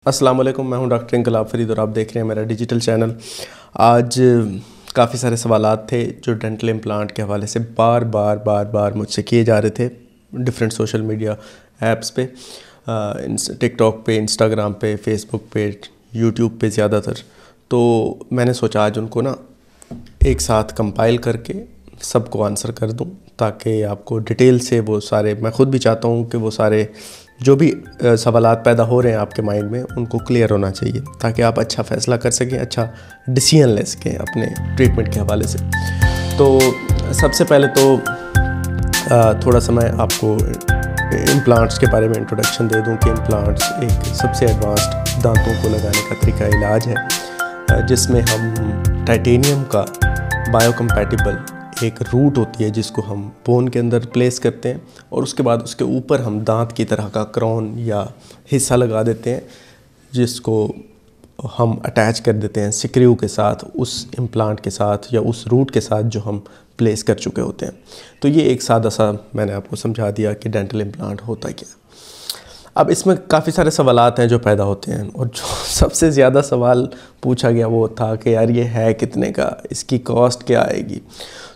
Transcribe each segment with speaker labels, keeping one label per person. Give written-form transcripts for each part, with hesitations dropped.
Speaker 1: अस्सलाम वालेकुम, मैं हूं डॉक्टर इनकलाब फरीद और आप देख रहे हैं मेरा डिजिटल चैनल। आज काफ़ी सारे सवालात थे जो डेंटल इम्प्लांट के हवाले से बार बार मुझसे किए जा रहे थे डिफरेंट सोशल मीडिया ऐप्स पे, टिकटॉक पे, इंस्टाग्राम पे, फेसबुक पे, यूट्यूब पे ज़्यादातर। तो मैंने सोचा आज उनको ना एक साथ कंपाइल करके सबको आंसर कर दूं ताकि आपको डिटेल से वो सारे, मैं ख़ुद भी चाहता हूं कि वो सारे जो भी सवालात पैदा हो रहे हैं आपके माइंड में उनको क्लियर होना चाहिए ताकि आप अच्छा फ़ैसला कर सकें, अच्छा डिसीजन ले सकें अपने ट्रीटमेंट के हवाले से। तो सबसे पहले तो थोड़ा सा मैं आपको इम्प्लांट्स के बारे में इंट्रोडक्शन दे दूं कि इम्प्लांट्स एक सबसे एडवांस्ड दांतों को लगाने का तरीका इलाज है जिसमें हम टाइटेनियम का बायोकम्पैटिबल एक रूट होती है जिसको हम बोन के अंदर प्लेस करते हैं और उसके बाद उसके ऊपर हम दांत की तरह का क्राउन या हिस्सा लगा देते हैं जिसको हम अटैच कर देते हैं स्क्रू के साथ, उस इम्प्लांट के साथ या उस रूट के साथ जो हम प्लेस कर चुके होते हैं। तो ये एक सादा सा मैंने आपको समझा दिया कि डेंटल इम्प्लांट होता क्या। अब इसमें काफ़ी सारे सवालात हैं जो पैदा होते हैं और जो सबसे ज़्यादा सवाल पूछा गया वो था कि यार ये है कितने का, इसकी कॉस्ट क्या आएगी।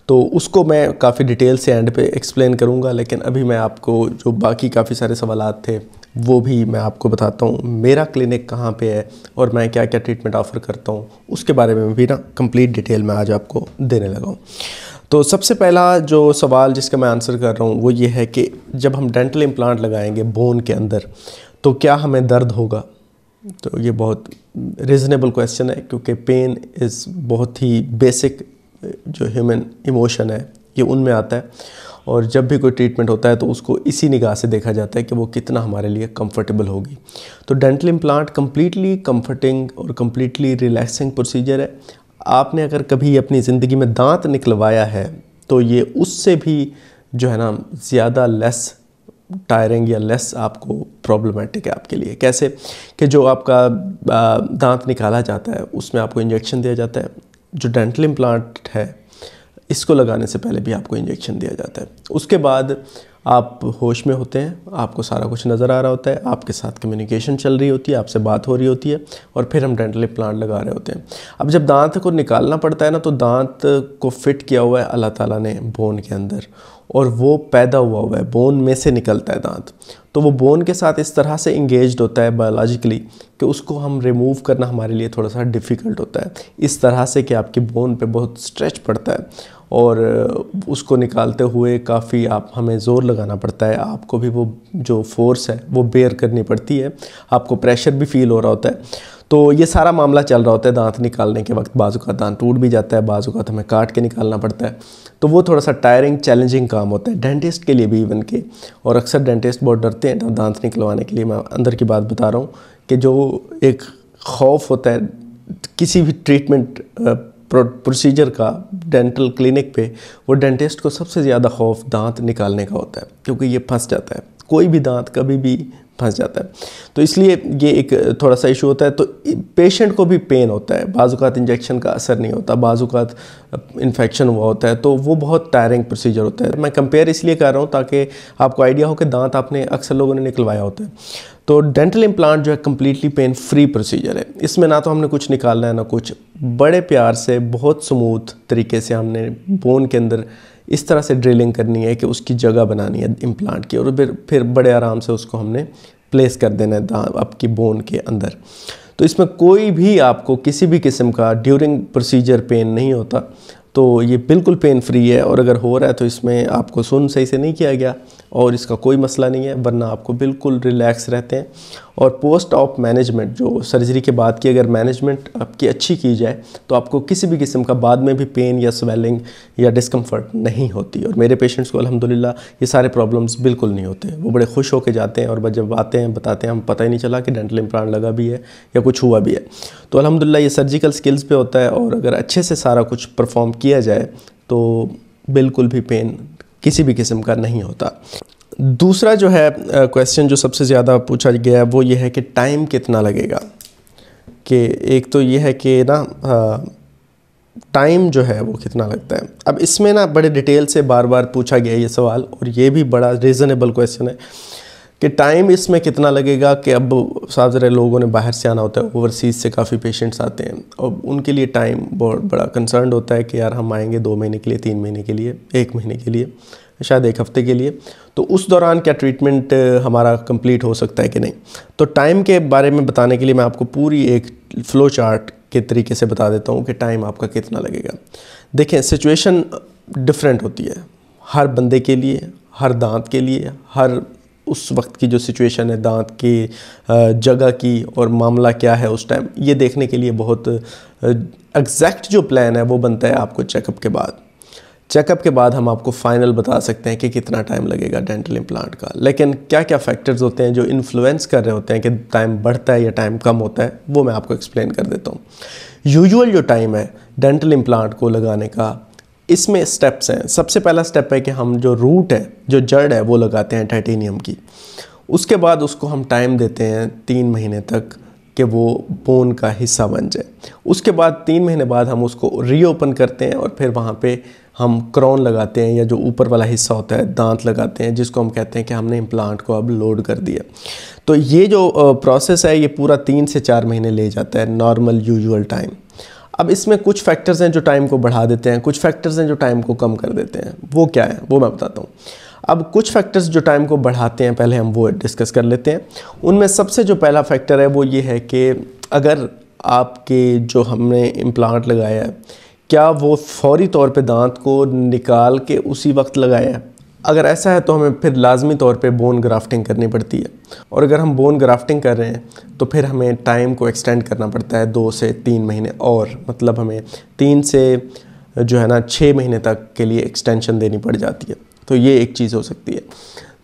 Speaker 1: तो उसको मैं काफ़ी डिटेल से एंड पे एक्सप्लेन करूँगा, लेकिन अभी मैं आपको जो बाकी काफ़ी सारे सवालात थे वो भी मैं आपको बताता हूँ। मेरा क्लिनिक कहाँ पे है और मैं क्या क्या ट्रीटमेंट ऑफ़र करता हूँ उसके बारे में भी ना कंप्लीट डिटेल मैं आज आपको देने लगा हूँ। तो सबसे पहला जो सवाल जिसका मैं आंसर कर रहा हूँ वो ये है कि जब हम डेंटल इम्प्लांट लगाएंगे बोन के अंदर तो क्या हमें दर्द होगा। तो ये बहुत रीज़नेबल क्वेश्चन है क्योंकि पेन इज़ बहुत ही बेसिक जो ह्यूमन इमोशन है ये उनमें आता है और जब भी कोई ट्रीटमेंट होता है तो उसको इसी निगाह से देखा जाता है कि वो कितना हमारे लिए कंफर्टेबल होगी। तो डेंटल इम्प्लांट कम्प्लीटली कंफर्टिंग और कम्प्लीटली रिलैक्सिंग प्रोसीजर है। आपने अगर कभी अपनी ज़िंदगी में दांत निकलवाया है तो ये उससे भी जो है ना ज़्यादा लेस टायरिंग या लेस आपको प्रॉब्लमेटिक है आपके लिए। कैसे कि जो आपका दांत निकाला जाता है उसमें आपको इंजेक्शन दिया जाता है। जो डेंटल इम्प्लांट है इसको लगाने से पहले भी आपको इंजेक्शन दिया जाता है। उसके बाद आप होश में होते हैं, आपको सारा कुछ नज़र आ रहा होता है, आपके साथ कम्युनिकेशन चल रही होती है, आपसे बात हो रही होती है और फिर हम डेंटल इम्प्लांट लगा रहे होते हैं। अब जब दांत को निकालना पड़ता है ना तो दांत को फिट किया हुआ है अल्लाह ताला ने बोन के अंदर और वो पैदा हुआ है, बोन में से निकलता है दांत। तो वो बोन के साथ इस तरह से इंगेज्ड होता है बायोलॉजिकली कि उसको हम रिमूव करना हमारे लिए थोड़ा सा डिफ़िकल्ट होता है, इस तरह से कि आपकी बोन पे बहुत स्ट्रेच पड़ता है और उसको निकालते हुए काफ़ी हमें ज़ोर लगाना पड़ता है। आपको भी वो जो फोर्स है वो बेयर करनी पड़ती है, आपको प्रेशर भी फील हो रहा होता है। तो ये सारा मामला चल रहा होता है दांत निकालने के वक्त। बाजू का दांत टूट भी जाता है, बाजू का हमें काट के निकालना पड़ता है। तो वो थोड़ा सा टायरिंग चैलेंजिंग काम होता है डेंटिस्ट के लिए भी इवन के, और अक्सर डेंटिस्ट बहुत डरते हैं दांत निकलवाने के लिए। मैं अंदर की बात बता रहा हूँ कि जो एक खौफ होता है किसी भी ट्रीटमेंट प्रोसीजर का डेंटल क्लिनिक पे, वो डेंटिस्ट को सबसे ज़्यादा खौफ दांत निकालने का होता है क्योंकि ये फंस जाता है, कोई भी दांत कभी भी फंस जाता है। तो इसलिए ये एक थोड़ा सा इशू होता है। तो पेशेंट को भी पेन होता है, बाज़-औक़ात इंजेक्शन का असर नहीं होता, बाज़-औक़ात इन्फेक्शन हुआ होता है, तो वो बहुत टायरिंग प्रोसीजर होता है। मैं कंपेयर इसलिए कर रहा हूँ ताकि आपको आइडिया हो कि दांत आपने अक्सर लोगों ने निकलवाया होता है। तो डेंटल इम्प्लांट जो है कम्प्लीटली पेन फ्री प्रोसीजर है। इसमें ना तो हमने कुछ निकालना है ना कुछ, बड़े प्यार से बहुत स्मूथ तरीके से हमने बोन के अंदर इस तरह से ड्रिलिंग करनी है कि उसकी जगह बनानी है इम्प्लांट की और फिर बड़े आराम से उसको हमने प्लेस कर देना है आपकी बोन के अंदर। तो इसमें कोई भी आपको किसी भी किस्म का ड्यूरिंग प्रोसीजर पेन नहीं होता। तो ये बिल्कुल पेन फ्री है और अगर हो रहा है तो इसमें आपको सुन सही से नहीं किया गया और इसका कोई मसला नहीं है, वरना आपको बिल्कुल रिलैक्स रहते हैं। और पोस्ट ऑप मैनेजमेंट जो सर्जरी के बाद की अगर मैनेजमेंट आपकी अच्छी की जाए तो आपको किसी भी किस्म का बाद में भी पेन या स्वेलिंग या डिस्कम्फर्ट नहीं होती। और मेरे पेशेंट्स को अल्हम्दुलिल्लाह ये सारे प्रॉब्लम्स बिल्कुल नहीं होते। वो बड़े खुश होकर जाते हैं और जब आते हैं बताते हैं हम पता ही नहीं चला कि डेंटल इम्प्लांट लगा भी है या कुछ हुआ भी है। तो अल्हम्दुलिल्लाह ये सर्जिकल स्किल्स पे होता है और अगर अच्छे से सारा कुछ परफॉर्म किया जाए तो बिल्कुल भी पेन किसी भी किस्म का नहीं होता। दूसरा जो है क्वेश्चन जो सबसे ज़्यादा पूछा गया है वो ये है कि टाइम कितना लगेगा। कि एक तो ये है कि ना टाइम जो है वो कितना लगता है। अब इसमें ना बड़े डिटेल से बार बार पूछा गया ये सवाल और ये भी बड़ा रीज़नेबल क्वेश्चन है कि टाइम इसमें कितना लगेगा कि अब साहब ज़रा लोगों ने बाहर से आना होता है, ओवरसीज़ से काफ़ी पेशेंट्स आते हैं और उनके लिए टाइम बहुत बड़ा कंसर्न होता है कि यार हम आएंगे 2 महीने के लिए, 3 महीने के लिए, 1 महीने के लिए, शायद 1 हफ़्ते के लिए, तो उस दौरान क्या ट्रीटमेंट हमारा कंप्लीट हो सकता है कि नहीं। तो टाइम के बारे में बताने के लिए मैं आपको पूरी एक फ़्लो चार्ट के तरीके से बता देता हूँ कि टाइम आपका कितना लगेगा। देखें, सिचुएशन डिफरेंट होती है हर बंदे के लिए, हर दांत के लिए, हर उस वक्त की जो सिचुएशन है दांत की जगह की और मामला क्या है उस टाइम, ये देखने के लिए बहुत एग्जैक्ट जो प्लान है वो बनता है आपको चेकअप के बाद। चेकअप के बाद हम आपको फाइनल बता सकते हैं कि कितना टाइम लगेगा डेंटल इम्प्लांट का। लेकिन क्या क्या फैक्टर्स होते हैं जो इन्फ्लुएंस कर रहे होते हैं कि टाइम बढ़ता है या टाइम कम होता है, वो मैं आपको एक्सप्लेन कर देता हूँ। यूजुअल जो टाइम है डेंटल इम्प्लांट को लगाने का, इसमें स्टेप्स हैं। सबसे पहला स्टेप है कि हम जो रूट है, जो जड़ है, वो लगाते हैं टाइटेनियम की। उसके बाद उसको हम टाइम देते हैं 3 महीने तक कि वो बोन का हिस्सा बन जाए। उसके बाद 3 महीने बाद हम उसको रीओपन करते हैं और फिर वहाँ पे हम क्राउन लगाते हैं या जो ऊपर वाला हिस्सा होता है दांत लगाते हैं, जिसको हम कहते हैं कि हमने इम्प्लांट को अब लोड कर दिया। तो ये जो प्रोसेस है ये पूरा 3 से 4 महीने ले जाता है, नॉर्मल यूजुअल टाइम। अब इसमें कुछ फैक्टर्स हैं जो टाइम को बढ़ा देते हैं, कुछ फैक्टर्स हैं जो टाइम को कम कर देते हैं। वो क्या है वो मैं बताता हूँ। अब कुछ फैक्टर्स जो टाइम को बढ़ाते हैं पहले हम वो डिस्कस कर लेते हैं। उनमें सबसे जो पहला फैक्टर है वो ये है कि अगर आपके जो हमने इम्प्लांट लगाया है, क्या वो फौरी तौर पे दांत को निकाल के उसी वक्त लगाया है। अगर ऐसा है तो हमें फिर लाजमी तौर पे बोन ग्राफ्टिंग करनी पड़ती है, और अगर हम बोन ग्राफ्टिंग कर रहे हैं तो फिर हमें टाइम को एक्सटेंड करना पड़ता है 2 से 3 महीने, और मतलब हमें 3 से जो है ना 6 महीने तक के लिए एक्सटेंशन देनी पड़ जाती है। तो ये एक चीज़ हो सकती है।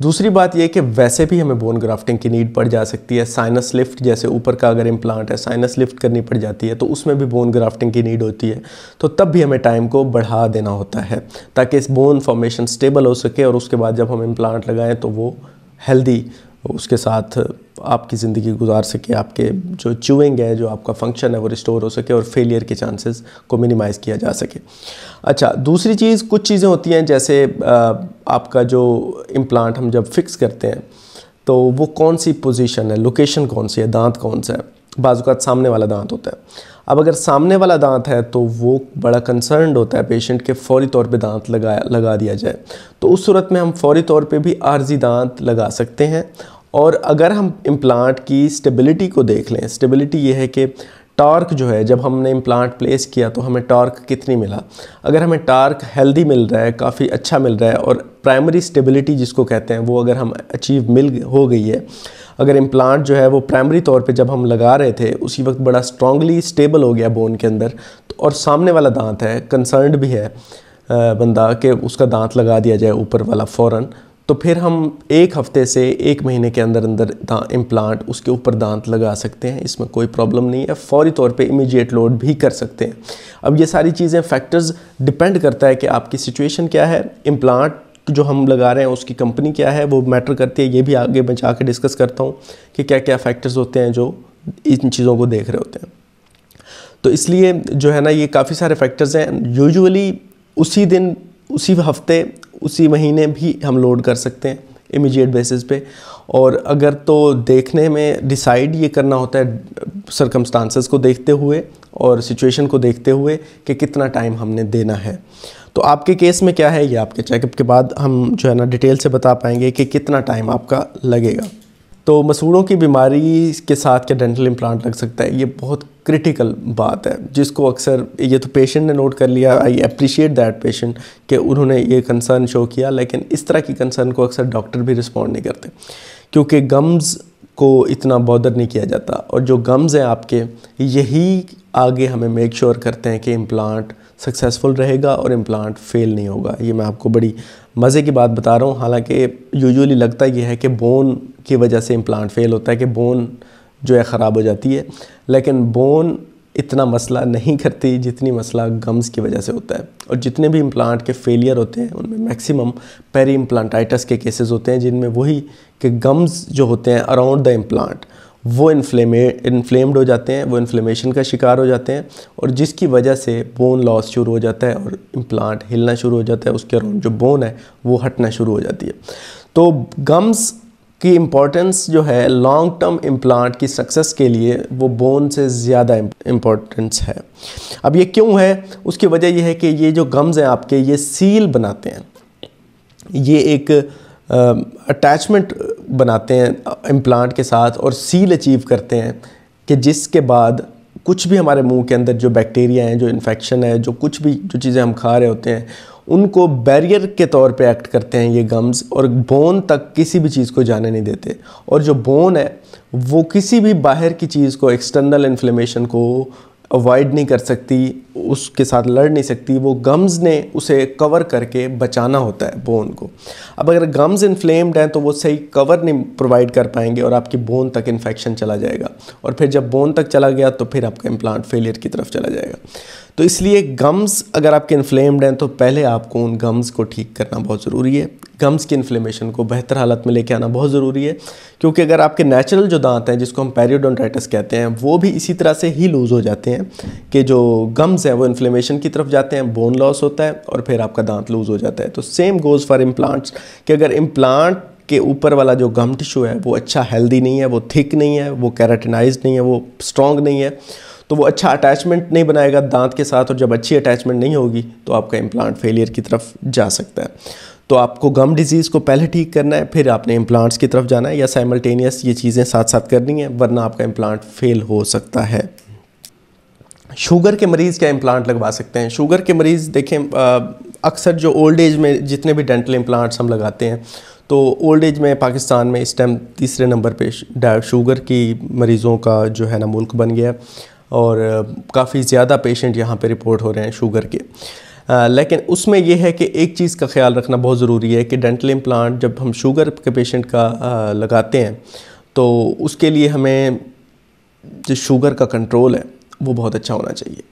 Speaker 1: दूसरी बात ये कि वैसे भी हमें बोन ग्राफ्टिंग की नीड पड़ जा सकती है। साइनस लिफ्ट, जैसे ऊपर का अगर इम्प्लांट है, साइनस लिफ्ट करनी पड़ जाती है, तो उसमें भी बोन ग्राफ्टिंग की नीड होती है। तो तब भी हमें टाइम को बढ़ा देना होता है ताकि इस बोन फॉर्मेशन स्टेबल हो सके, और उसके बाद जब हम इम्प्लांट लगाएं तो वो हेल्दी उसके साथ आपकी ज़िंदगी गुजार सके, आपके जो च्यूइंग है, जो आपका फंक्शन है वो रिस्टोर हो सके और फेलियर के चांसेस को मिनिमाइज़ किया जा सके। अच्छा, दूसरी चीज़, कुछ चीज़ें होती हैं जैसे आपका जो इम्प्लांट हम जब फिक्स करते हैं तो वो कौन सी पोजीशन है, लोकेशन कौन सी है, दांत कौन सा है। बाज़ औक़ात सामने वाला दांत होता है। अब अगर सामने वाला दांत है तो वो बड़ा कंसर्न्ड होता है पेशेंट के फ़ौरी तौर पे दांत लगा दिया जाए। तो उस सूरत में हम फ़ौरी तौर पे भी आर्जी दांत लगा सकते हैं। और अगर हम इम्प्लांट की स्टेबिलिटी को देख लें, स्टेबिलिटी ये है कि टॉर्क जो है, जब हमने इम्प्लांट प्लेस किया तो हमें टॉर्क कितनी मिला। अगर हमें टॉर्क हेल्दी मिल रहा है, काफ़ी अच्छा मिल रहा है, और प्राइमरी स्टेबिलिटी जिसको कहते हैं वो अगर हम अचीव हो गई है, अगर इम्प्लांट जो है वो प्राइमरी तौर पे जब हम लगा रहे थे उसी वक्त बड़ा स्ट्रांगली स्टेबल हो गया बोन के अंदर, और सामने वाला दांत है, कंसर्न्ड भी है बंदा कि उसका दांत लगा दिया जाए ऊपर वाला फ़ौरन, तो फिर हम 1 हफ़्ते से 1 महीने के अंदर अंदर इम्प्लांट उसके ऊपर दांत लगा सकते हैं। इसमें कोई प्रॉब्लम नहीं है। फ़ौरी तौर पे इमीडिएट लोड भी कर सकते हैं। अब ये सारी चीज़ें फैक्टर्स डिपेंड करता है कि आपकी सिचुएशन क्या है, इम्प्लांट जो हम लगा रहे हैं उसकी कंपनी क्या है, वो मैटर करती है। ये भी आगे मैं जाकर डिस्कस करता हूँ कि क्या क्या फैक्टर्स होते हैं जो इन चीज़ों को देख रहे होते हैं। तो इसलिए जो है ना ये काफ़ी सारे फैक्टर्स हैं। यूजुअली उसी दिन, उसी हफ्ते, उसी महीने भी हम लोड कर सकते हैं इमीडिएट बेसिस पे। और अगर तो देखने में डिसाइड ये करना होता है सर्कमस्टांसेस को देखते हुए और सिचुएशन को देखते हुए कि कितना टाइम हमने देना है। तो आपके केस में क्या है, ये आपके चेकअप के बाद हम जो है ना डिटेल से बता पाएंगे कि कितना टाइम आपका लगेगा। तो मसूड़ों की बीमारी के साथ क्या डेंटल इम्प्लांट लग सकता है, ये बहुत क्रिटिकल बात है जिसको अक्सर, ये तो पेशेंट ने नोट कर लिया, आई अप्रिशिएट दैट पेशेंट कि उन्होंने ये कंसर्न शो किया, लेकिन इस तरह की कंसर्न को अक्सर डॉक्टर भी रिस्पॉन्ड नहीं करते क्योंकि गम्स को इतना बॉदर नहीं किया जाता, और जो गम्स हैं आपके, यही आगे हमें मेक श्योर करते हैं कि इम्प्लांट सक्सेसफुल रहेगा और इम्प्लांट फेल नहीं होगा। ये मैं आपको बड़ी मज़े की बात बता रहा हूँ। हालांकि यूजुअली लगता ये है कि बोन की वजह से इम्प्लांट फेल होता है, कि बोन जो है ख़राब हो जाती है, लेकिन बोन इतना मसला नहीं करती जितनी मसला गम्स की वजह से होता है। और जितने भी इम्प्लांट के फेलियर होते हैं उनमें मैक्सिमम पेरी इम्प्लांटाइटिस के केसेस होते हैं, जिनमें वही कि गम्स जो होते हैं अराउंड द इम्प्लांट वो इन्फ्लेम्ड हो जाते हैं, वो इन्फ्लेमेशन का शिकार हो जाते हैं, और जिसकी वजह से बोन लॉस शुरू हो जाता है और इम्प्लांट हिलना शुरू हो जाता है, उसके अराउंड जो बोन है वो हटना शुरू हो जाती है। तो गम्स की इम्पोर्टेंस जो है लॉन्ग टर्म इम्प्लांट की सक्सेस के लिए वो बोन से ज़्यादा इम्पोर्टेंस है। अब ये क्यों है? उसकी वजह यह है कि ये जो गम्स हैं आपके, ये सील बनाते हैं, ये एक अटैचमेंट बनाते हैं इम्प्लांट के साथ और सील अचीव करते हैं कि जिसके बाद कुछ भी हमारे मुंह के अंदर जो बैक्टीरिया हैं, जो इन्फेक्शन है, जो कुछ भी जो चीज़ें हम खा रहे होते हैं, उनको बैरियर के तौर पे एक्ट करते हैं ये गम्स, और बोन तक किसी भी चीज़ को जाने नहीं देते। और जो बोन है वो किसी भी बाहर की चीज़ को, एक्सटर्नल इन्फ्लेमेशन को अवॉइड नहीं कर सकती, उसके साथ लड़ नहीं सकती। वो गम्स ने उसे कवर करके बचाना होता है बोन को। अब अगर गम्स इन्फ्लेम्ड हैं तो वो सही कवर नहीं प्रोवाइड कर पाएंगे और आपकी बोन तक इन्फेक्शन चला जाएगा, और फिर जब बोन तक चला गया तो फिर आपका इम्प्लांट फेलियर की तरफ चला जाएगा। तो इसलिए गम्स अगर आपके इन्फ्लेम्ड हैं तो पहले आपको उन गम्स को ठीक करना बहुत ज़रूरी है। गम्स की इन्फ्लेमेशन को बेहतर हालत में लेके आना बहुत ज़रूरी है, क्योंकि अगर आपके नेचुरल जो दांत हैं, जिसको हम पेरियोडोंटाइटिस कहते हैं, वो भी इसी तरह से ही लूज़ हो जाते हैं कि जो गम्स हैं वो इन्फ्लेमेशन की तरफ जाते हैं, बोन लॉस होता है और फिर आपका दांत लूज़ हो जाता है। तो सेम गोज़ फॉर इम्प्लांट्स कि अगर इम्प्लांट के ऊपर वाला जो गम टिश्यू है वो अच्छा हेल्दी नहीं है, वो थिक नहीं है, वो केराटिनाइज्ड नहीं है, वो स्ट्रॉन्ग नहीं है, तो वो अच्छा अटैचमेंट नहीं बनाएगा दांत के साथ, और जब अच्छी अटैचमेंट नहीं होगी तो आपका इम्प्लांट फेलियर की तरफ जा सकता है। तो आपको गम डिजीज़ को पहले ठीक करना है, फिर आपने इम्प्लांट्स की तरफ जाना है, या साइमल्टेनियस ये चीज़ें साथ साथ करनी है, वरना आपका इम्प्लांट फेल हो सकता है। शुगर के मरीज़ क्या इम्प्लांट लगवा सकते हैं? शुगर के मरीज़ देखें, अक्सर जो ओल्ड एज में जितने भी डेंटल इम्प्लांट्स हम लगाते हैं, तो ओल्ड एज में पाकिस्तान में इस टाइम तीसरे नंबर पे शुगर की मरीज़ों का जो है ना मुल्क बन गया, और काफ़ी ज़्यादा पेशेंट यहाँ पे रिपोर्ट हो रहे हैं शुगर के। लेकिन उसमें यह है कि एक चीज़ का ख्याल रखना बहुत ज़रूरी है कि डेंटल इम्प्लांट जब हम शुगर के पेशेंट का लगाते हैं तो उसके लिए हमें जो शुगर का कंट्रोल है वो बहुत अच्छा होना चाहिए।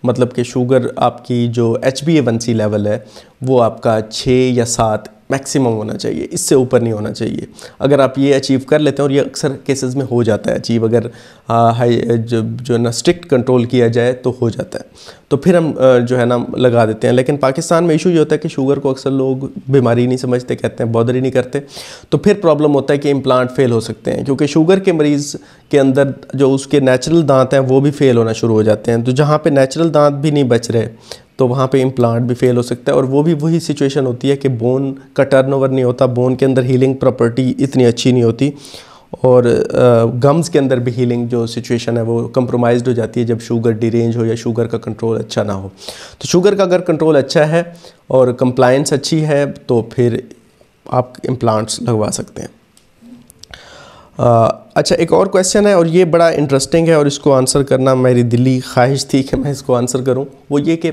Speaker 1: मतलब कि शुगर आपकी जो HbA1c लेवल है वो आपका 6 या 7 मैक्सिमम होना चाहिए, इससे ऊपर नहीं होना चाहिए। अगर आप ये अचीव कर लेते हैं, और ये अक्सर केसेस में हो जाता है अचीव, अगर हाई जो ना स्ट्रिक्ट कंट्रोल किया जाए तो हो जाता है, तो फिर हम जो है ना लगा देते हैं। लेकिन पाकिस्तान में इशू ये होता है कि शुगर को अक्सर लोग बीमारी नहीं समझते, कहते हैं बॉदर ही नहीं करते, तो फिर प्रॉब्लम होता है कि इम्प्लांट फेल हो सकते हैं, क्योंकि शुगर के मरीज़ के अंदर जो उसके नेचुरल दांत हैं वो भी फेल होना शुरू हो जाते हैं। तो जहाँ पे नेचुरल दांत भी नहीं बच रहे तो वहाँ पे इम्प्लांट भी फेल हो सकता है, और वो भी वही सिचुएशन होती है कि बोन का टर्नओवर नहीं होता, बोन के अंदर हीलिंग प्रॉपर्टी इतनी अच्छी नहीं होती, और गम्स के अंदर भी हीलिंग जो सिचुएशन है वो कंप्रोमाइज़्ड हो जाती है जब शुगर डिरेंज हो या शुगर का कंट्रोल अच्छा ना हो। तो शुगर का अगर कंट्रोल अच्छा है और कंप्लायंस अच्छी है तो फिर आप इम्प्लांट्स लगवा सकते हैं। अच्छा, एक और क्वेश्चन है और ये बड़ा इंटरेस्टिंग है और इसको आंसर करना मेरी दिली ख्वाहिश थी कि मैं इसको आंसर करूं। वो ये कि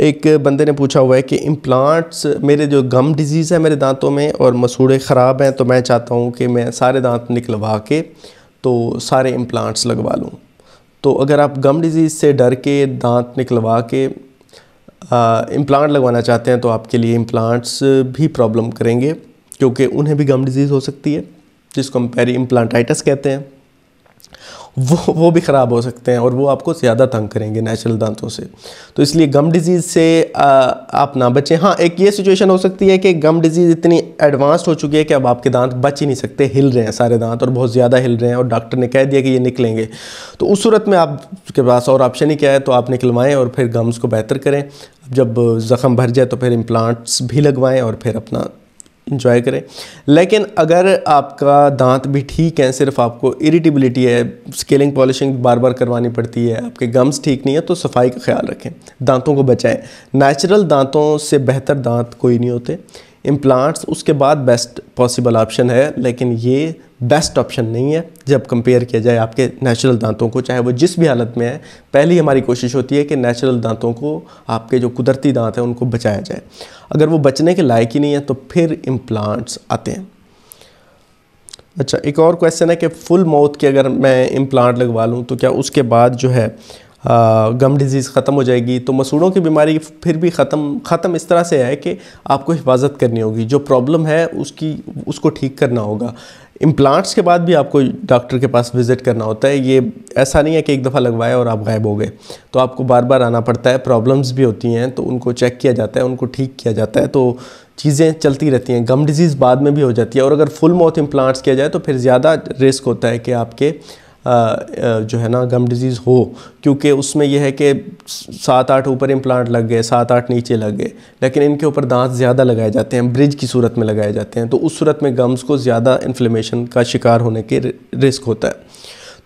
Speaker 1: एक बंदे ने पूछा हुआ है कि इम्प्लांट्स, मेरे जो गम डिजीज़ है मेरे दांतों में और मसूड़े ख़राब हैं, तो मैं चाहता हूं कि मैं सारे दांत निकलवा के तो सारे इम्प्लांट्स लगवा लूं। तो अगर आप गम डिजीज़ से डर के दांत निकलवा के इम्प्लांट लगवाना चाहते हैं तो आपके लिए इम्प्लांट्स भी प्रॉब्लम करेंगे, क्योंकि उन्हें भी गम डिजीज़ हो सकती है जिसको हम पेरी इम्प्लांटाइटिस कहते हैं, वो भी ख़राब हो सकते हैं और वो आपको ज़्यादा तंग करेंगे नेचुरल दांतों से। तो इसलिए गम डिजीज़ से आप ना बचें। हाँ, एक ये सिचुएशन हो सकती है कि गम डिजीज़ इतनी एडवांस्ड हो चुकी है कि अब आपके दांत बच ही नहीं सकते, हिल रहे हैं सारे दांत और बहुत ज़्यादा हिल रहे हैं और डॉक्टर ने कह दिया कि ये निकलेंगे। तो उस सूरत में आपके पास और ऑप्शन ही क्या है, तो आप निकलवाएँ और फिर गम्स को बेहतर करें। जब ज़ख़म भर जाए तो फिर इम्प्लांट्स भी लगवाएँ और फिर अपना इंजॉय करें। लेकिन अगर आपका दांत भी ठीक है, सिर्फ आपको इरिटेबिलिटी है, स्केलिंग पॉलिशिंग बार बार करवानी पड़ती है, आपके गम्स ठीक नहीं है, तो सफाई का ख्याल रखें, दांतों को बचाएं। नेचुरल दांतों से बेहतर दांत कोई नहीं होते। इम्प्लांट्स उसके बाद बेस्ट पॉसिबल ऑप्शन है, लेकिन ये बेस्ट ऑप्शन नहीं है जब कंपेयर किया जाए आपके नेचुरल दांतों को, चाहे वो जिस भी हालत में है। पहली हमारी कोशिश होती है कि नेचुरल दांतों को, आपके जो कुदरती दांत हैं उनको बचाया जाए। अगर वो बचने के लायक ही नहीं है तो फिर इम्प्लांट्स आते हैं। अच्छा, एक और क्वेश्चन है कि फुल माउथ के अगर मैं इम्प्लांट लगवा लूँ तो क्या उसके बाद जो है गम डिजीज़ ख़त्म हो जाएगी? तो मसूड़ों की बीमारी फिर भी ख़त्म इस तरह से है कि आपको हिफाजत करनी होगी, जो प्रॉब्लम है उसको ठीक करना होगा। इम्प्लांट्स के बाद भी आपको डॉक्टर के पास विज़िट करना होता है। ये ऐसा नहीं है कि एक दफ़ा लगवाया और आप गायब हो गए, तो आपको बार बार आना पड़ता है। प्रॉब्लम्स भी होती हैं तो उनको चेक किया जाता है, उनको ठीक किया जाता है, तो चीज़ें चलती रहती हैं। गम डिजीज़ बाद में भी हो जाती है, और अगर फुल माउथ इम्प्लांट्स किया जाए तो फिर ज़्यादा रिस्क होता है कि आपके जो है ना गम डिजीज़ हो, क्योंकि उसमें यह है कि 7-8 ऊपर इम्प्लांट लग गए, 7-8 नीचे लग गए, लेकिन इनके ऊपर दांत ज़्यादा लगाए जाते हैं, ब्रिज की सूरत में लगाए जाते हैं, तो उस सूरत में गम्स को ज़्यादा इन्फ्लेमेशन का शिकार होने के रिस्क होता है।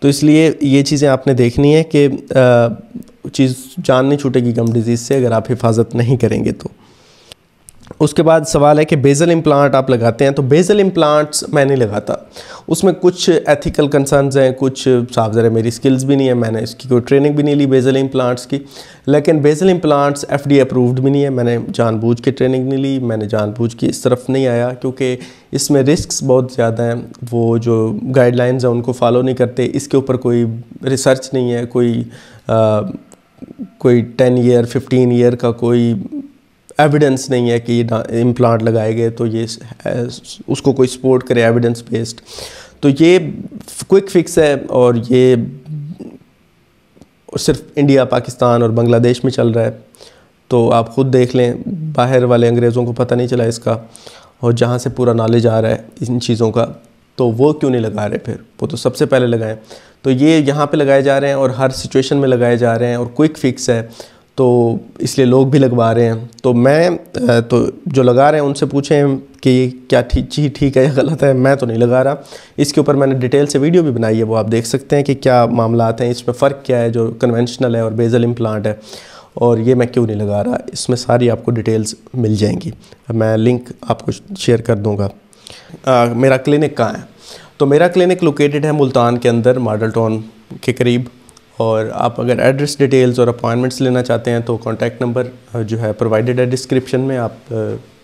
Speaker 1: तो इसलिए ये चीज़ें आपने देखनी है कि चीज़ जान नहीं छूटेगी गम डिजीज़ से अगर आप हिफाजत नहीं करेंगे तो। उसके बाद सवाल है कि बेज़ल इम्प्लांट आप लगाते हैं, तो बेज़ल इम्प्लांट्स मैं नहीं लगाता। उसमें कुछ एथिकल कंसर्न्स हैं, कुछ साफ ज़रा मेरी स्किल्स भी नहीं है, मैंने इसकी कोई ट्रेनिंग भी नहीं ली बेज़ल इम्प्लांट्स की। लेकिन बेज़ल इम्प्लांट्स FDA अप्रूव्ड भी नहीं है, मैंने जानबूझ के ट्रेनिंग नहीं ली, मैंने जानबूझ के इस तरफ नहीं आया, क्योंकि इसमें रिस्क्स बहुत ज़्यादा हैं। वो जो गाइडलाइंस हैं उनको फॉलो नहीं करते, इसके ऊपर कोई रिसर्च नहीं है, कोई 10 ईयर 15 ईयर का कोई एविडेंस नहीं है कि ये इम्प्लांट लगाए गए तो ये उसको कोई सपोर्ट करे एविडेंस बेस्ड। तो ये क्विक फिक्स है, और ये सिर्फ इंडिया, पाकिस्तान और बांग्लादेश में चल रहा है। तो आप ख़ुद देख लें, बाहर वाले अंग्रेज़ों को पता नहीं चला इसका, और जहाँ से पूरा नॉलेज आ रहा है इन चीज़ों का, तो वो क्यों नहीं लगा रहे, फिर वो तो सबसे पहले लगाएं। तो ये यहाँ पे लगाए जा रहे हैं और हर सिचुएशन में लगाए जा रहे हैं, और क्विक फिक्स है, तो इसलिए लोग भी लगवा रहे हैं। तो मैं तो जो लगा रहे हैं उनसे पूछें कि ये क्या चीज़ ठीक है या गलत है, मैं तो नहीं लगा रहा। इसके ऊपर मैंने डिटेल से वीडियो भी बनाई है, वो आप देख सकते हैं कि क्या मामलात हैं, इसमें फ़र्क क्या है जो कन्वेंशनल है और बेज़ल इम्प्लांट है, और ये मैं क्यों नहीं लगा रहा। इसमें सारी आपको डिटेल्स मिल जाएंगी, मैं लिंक आपको शेयर कर दूँगा। मेरा क्लिनिक कहाँ है, तो मेरा क्लिनिक लोकेटेड है मुल्तान के अंदर, मॉडल टाउन के करीब। और आप अगर एड्रेस डिटेल्स और अपॉइंटमेंट्स लेना चाहते हैं तो कॉन्टैक्ट नंबर जो है प्रोवाइडेड है डिस्क्रिप्शन में, आप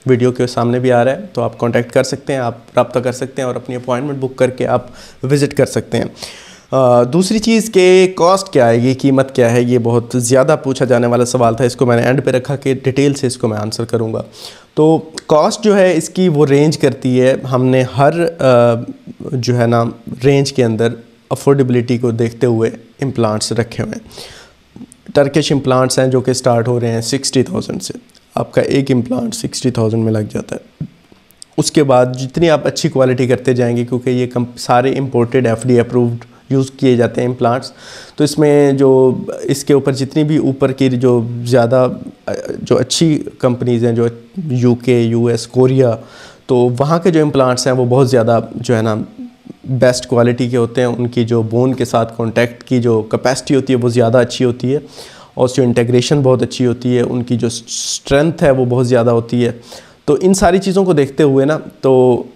Speaker 1: वीडियो के सामने भी आ रहा है, तो आप कॉन्टैक्ट कर सकते हैं, आप रब्ता कर सकते हैं और अपनी अपॉइंटमेंट बुक करके आप विज़िट कर सकते हैं। दूसरी चीज़ के कॉस्ट क्या आएगी, कीमत क्या है, ये बहुत ज़्यादा पूछा जाने वाला सवाल था। इसको मैंने एंड पे रखा कि डिटेल से इसको मैं आंसर करूँगा। तो कॉस्ट जो है इसकी वो रेंज करती है, हमने हर जो है ना रेंज के अंदर अफोर्डेबिलिटी को देखते हुए इम्प्लांट्स रखे हुए हैं। टर्किश इम्प्लांट्स हैं जो कि स्टार्ट हो रहे हैं 60,000 से, आपका एक इम्प्लांट 60,000 में लग जाता है। उसके बाद जितनी आप अच्छी क्वालिटी करते जाएंगे, क्योंकि ये सारे इम्पोर्टेड FDA अप्रूव्ड यूज़ किए जाते हैं इम्प्लांट्स, तो इसमें जो इसके ऊपर जितनी भी ऊपर की जो ज़्यादा जो अच्छी कंपनीज़ हैं, जो UK, US, कोरिया, तो वहाँ के जो इम्प्लांट्स हैं वो बहुत ज़्यादा जो है ना बेस्ट क्वालिटी के होते हैं। उनकी जो बोन के साथ कांटेक्ट की जो कैपेसिटी होती है वो ज़्यादा अच्छी होती है, और जो इंटीग्रेशन बहुत अच्छी होती है, उनकी जो स्ट्रेंथ है वो बहुत ज़्यादा होती है। तो इन सारी चीज़ों को देखते हुए ना तो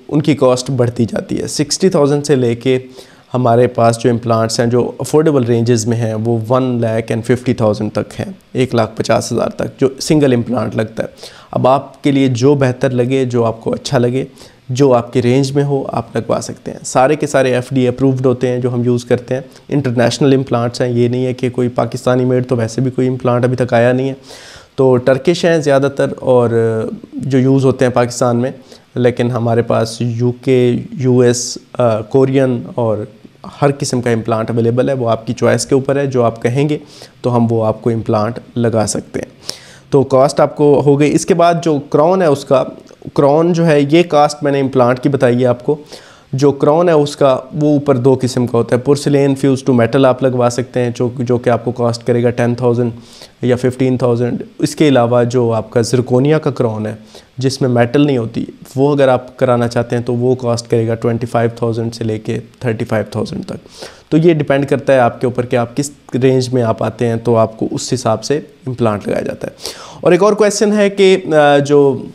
Speaker 1: उनकी कॉस्ट बढ़ती जाती है। 60,000 से लेके हमारे पास जो इम्प्लांट्स हैं जो अफोर्डेबल रेंजेस में हैं वो 1,50,000 तक हैं, 1,50,000 तक जो सिंगल इम्प्लांट लगता है। अब आपके लिए जो बेहतर लगे, जो आपको अच्छा लगे, जो आपके रेंज में हो, आप लगवा सकते हैं। सारे के सारे FDA अप्रूव्ड होते हैं जो हम यूज़ करते हैं, इंटरनेशनल इम्प्लांट्स हैं, ये नहीं है कि कोई पाकिस्तानी मेड, तो वैसे भी कोई इम्प्लांट अभी तक आया नहीं है। तो टर्किश हैं ज़्यादातर और जो यूज़ होते हैं पाकिस्तान में, लेकिन हमारे पास UK, US, कोरियन और हर किस्म का इम्प्लांट अवेलेबल है। वो आपकी चॉइस के ऊपर है, जो आप कहेंगे तो हम वो आपको इम्प्लांट लगा सकते हैं। तो कॉस्ट आपको हो गई। इसके बाद जो क्राउन है, उसका क्राउन जो है, ये कास्ट मैंने इम्प्लांट की बताई है आपको। जो क्राउन है उसका वो ऊपर 2 किस्म का होता है। पोर्सिलेन फ्यूज़ टू मेटल आप लगवा सकते हैं, जो कि आपको कॉस्ट करेगा 10,000 या 15,000। इसके अलावा जो आपका ज़िरकोनिया का क्राउन है जिसमें मेटल नहीं होती, वो अगर आप कराना चाहते हैं तो वो कॉस्ट करेगा 25,000 से लेके 35,000 तक। तो ये डिपेंड करता है आपके ऊपर कि आप किस रेंज में आप आते हैं, तो आपको उस हिसाब से इम्प्लांट लगाया जाता है। और एक और क्वेश्चन है कि जो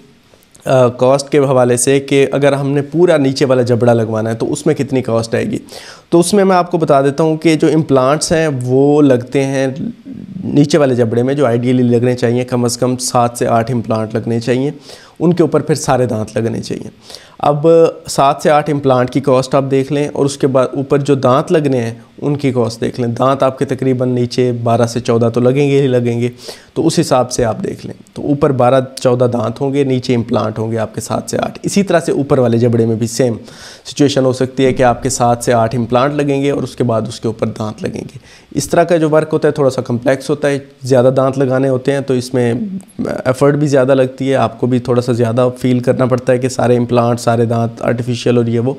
Speaker 1: कॉस्ट के हवाले से कि अगर हमने पूरा नीचे वाला जबड़ा लगवाना है तो उसमें कितनी कॉस्ट आएगी। तो उसमें मैं आपको बता देता हूँ कि जो इम्प्लांट्स हैं वो लगते हैं नीचे वाले जबड़े में, जो आइडियली लगने चाहिए कम से कम 7 से 8 इम्प्लांट लगने चाहिए, उनके ऊपर फिर सारे दांत लगने चाहिए। अब 7 से 8 इम्प्लांट की कॉस्ट आप देख लें, और उसके बाद ऊपर जो दांत लगने हैं उनकी कॉस्ट देख लें। दांत आपके तकरीबन नीचे 12 से 14 तो लगेंगे ही लगेंगे, तो उस हिसाब से आप देख लें। तो ऊपर 12-14 दांत होंगे, नीचे इम्प्लांट होंगे आपके 7 से 8। इसी तरह से ऊपर वाले जबड़े में भी सेम सिचुएशन हो सकती है कि आपके 7 से 8 इम्प्लांट लगेंगे और उसके बाद उसके ऊपर दांत लगेंगे। इस तरह का जो वर्क होता है थोड़ा सा कम्प्लेक्स होता है, ज़्यादा दांत लगाने होते हैं तो इसमें एफ़र्ट भी ज़्यादा लगती है, आपको भी थोड़ा सा ज़्यादा फील करना पड़ता है कि सारे इम्प्लांट, सारे दांत आर्टिफिशियल और ये वो,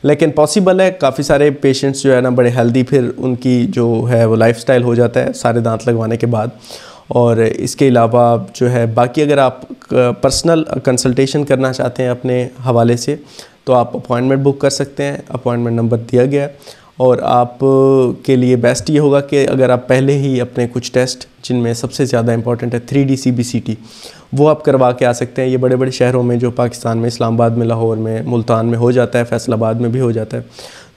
Speaker 1: लेकिन पॉसिबल है। काफ़ी सारे पेशेंट्स जो है ना बड़े हेल्दी फिर उनकी जो है वो लाइफस्टाइल हो जाता है सारे दांत लगवाने के बाद। और इसके अलावा जो है बाकी अगर आप पर्सनल कंसल्टेशन करना चाहते हैं अपने हवाले से तो आप अपॉइंटमेंट बुक कर सकते हैं, अपॉइंटमेंट नंबर दिया गया है। और आप के लिए बेस्ट ये होगा कि अगर आप पहले ही अपने कुछ टेस्ट, जिनमें सबसे ज़्यादा इंपॉर्टेंट है 3D CBCT, वो आप करवा के आ सकते हैं। ये बड़े बड़े शहरों में जो पाकिस्तान में, इस्लामाबाद में, लाहौर में, मुल्तान में हो जाता है, फैसलाबाद में भी हो जाता है,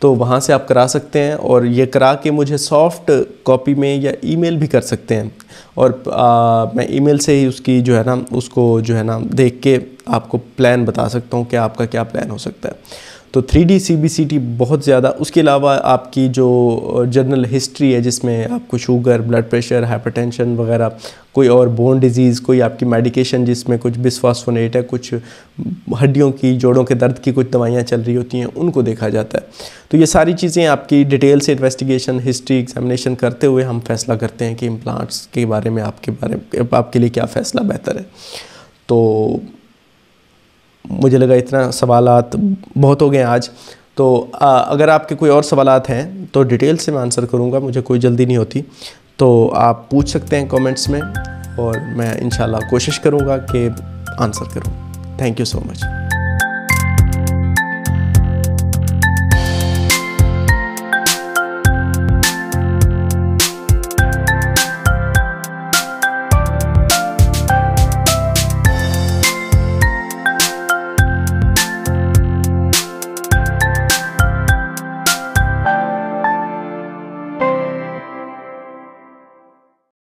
Speaker 1: तो वहाँ से आप करा सकते हैं। और ये करा के मुझे सॉफ्ट कॉपी में या ईमेल भी कर सकते हैं और मैं ईमेल से ही उसकी जो है ना उसको जो है ना देख के आपको प्लान बता सकता हूँ कि आपका क्या प्लान हो सकता है। तो 3D CBCT बहुत ज़्यादा। उसके अलावा आपकी जो जनरल हिस्ट्री है जिसमें आपको शुगर, ब्लड प्रेशर, हाइपरटेंशन वगैरह, कोई और बोन डिजीज़, कोई आपकी मेडिकेशन जिसमें कुछ बिस्फॉस्फोनेट है, कुछ हड्डियों की, जोड़ों के दर्द की कुछ दवाइयाँ चल रही होती हैं, उनको देखा जाता है। तो ये सारी चीज़ें आपकी डिटेल से इन्वेस्टिगेशन, हिस्ट्री, एग्जामिनेशन करते हुए हम फैसला करते हैं कि इम्प्लांट्स के बारे में आपके लिए क्या फ़ैसला बेहतर है। तो मुझे लगा इतना सवालात बहुत हो गए आज, तो अगर आपके कोई और सवालात हैं तो डिटेल से मैं आंसर करूँगा, मुझे कोई जल्दी नहीं होती, तो आप पूछ सकते हैं कमेंट्स में और मैं इंशाल्लाह कोशिश करूँगा कि आंसर करूँ। Thank you so much.